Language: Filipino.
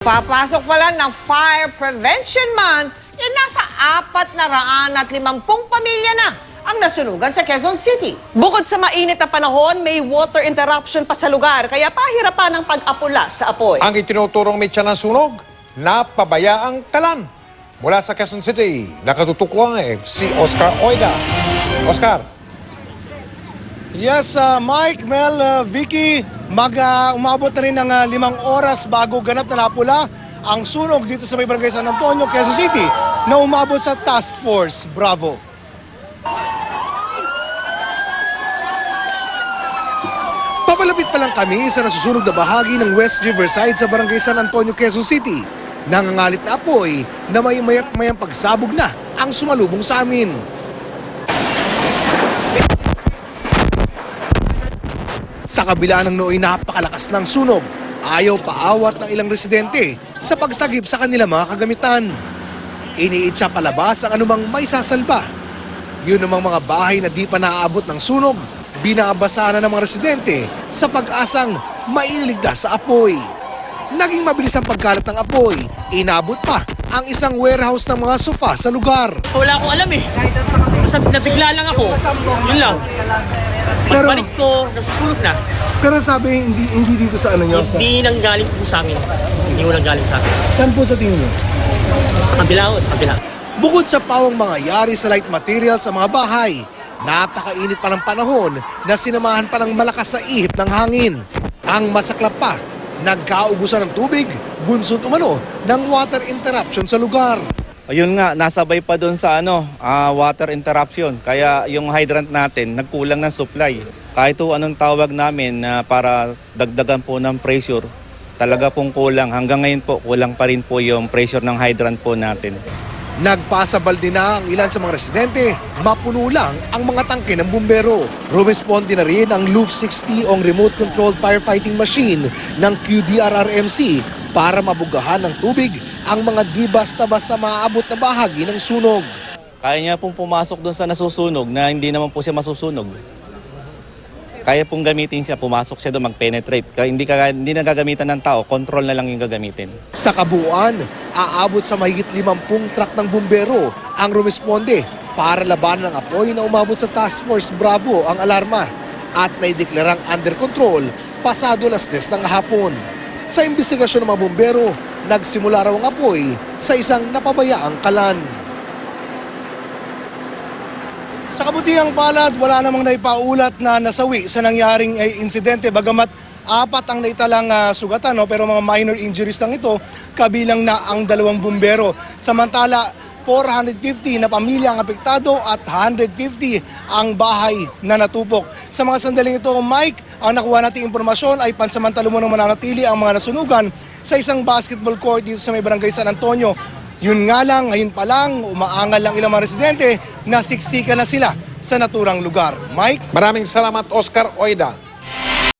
Papasok pa lang ng Fire Prevention Month, nasa 450 pamilya na ang nasunugan sa Quezon City. Bukod sa mainit na panahon, may water interruption pa sa lugar, kaya pahirapan ang pag-apula sa apoy. Ang itinuturong mitya ng sunog, napabayaang kalan. Mula sa Quezon City, nakatutukuan si Oscar Oida. Oscar. Yes, Mike, Mel, Vicky, umabot na rin ng 5 oras bago ganap na napula ang sunog dito sa may barangay San Antonio, Quezon City, na umabot sa Task Force Bravo. Papalapit pa lang kami sa nasusunog na bahagi ng West Riverside sa barangay San Antonio, Quezon City. Nangangalit na apoy na may mayat-mayang pagsabog na ang sumalubong sa amin. Sa kabila ng nooy napakalakas ng sunog, ayaw paawat ng ilang residente sa pagsagip sa kanilang mga kagamitan. Iniitsa palabas ang anumang may sasalba. Yun namang mga bahay na di pa naaabot ng sunog, binabasa na ng mga residente sa pag-asang maililigtas sa apoy. Naging mabilis ang pagkalat ng apoy, inabot pa ang isang warehouse ng mga sofa sa lugar. Wala akong alam eh. Basta nabigla lang ako. Yun lang. Pagbalik ko, nasusunog na. Pero sabi, hindi dito sa ano nyo? Hindi nang galing po sa amin. Hindi mo nang galing sa amin. Saan po sa tingin nyo? Sa kabila sa kabila. Bukod sa pawang mga yari sa light materials sa mga bahay, napakainit pa ng panahon na sinamahan pa ng malakas na ihip ng hangin. Ang masaklap pa, nagkaubusan ng tubig, bunsod umano ng water interruption sa lugar. Ayun nga, nasabay pa doon sa water interruption. Kaya yung hydrant natin, nagkulang ng supply. Kahit anong tawag namin para dagdagan po ng pressure, talaga pong kulang. Hanggang ngayon po, kulang pa rin po yung pressure ng hydrant po natin. Nagpasabal din na ang ilan sa mga residente, mapuno lang ang mga tangke ng bumbero. Rumisponde na rin ang LUF 60 o remote controlled firefighting machine ng QDRRMC para mabugahan ng tubig ang mga di basta-basta maaabot na bahagi ng sunog. Kaya niya pong pumasok doon sa nasusunog na hindi naman po siya masusunog. Kaya pong gamitin siya, pumasok siya doon, mag-penetrate. Kaya hindi na gagamitan ng tao, control na lang yung gagamitin. Sa kabuuan, aabot sa mahigit 50 truck ng bumbero ang rumisponde para labanan ng apoy na umabot sa Task Force Bravo ang alarma at naideklarang under control pasado alas 10 ng hapon. Sa investigasyon ng mga bumbero, nagsimula raw ang apoy sa isang napabayaang kalan. Sa kabutihang palad, wala namang naipaulat na nasawi sa nangyaring insidente, bagamat 4 ang naitalang sugatan, pero mga minor injuries lang ito, kabilang na ang 2 bumbero. Samantala, 450 na pamilya ang apektado at 150 ang bahay na natupok. Sa mga sandaling ito, Mike, ang nakuha nating impormasyon ay pansamantala mo nang mananatili ang mga nasunugan sa isang basketball court dito sa may barangay San Antonio. Yun nga lang, ngayon pa lang, umaangal lang ilang mga residente na siksika na sila sa naturang lugar. Mike? Maraming salamat, Oscar Oida.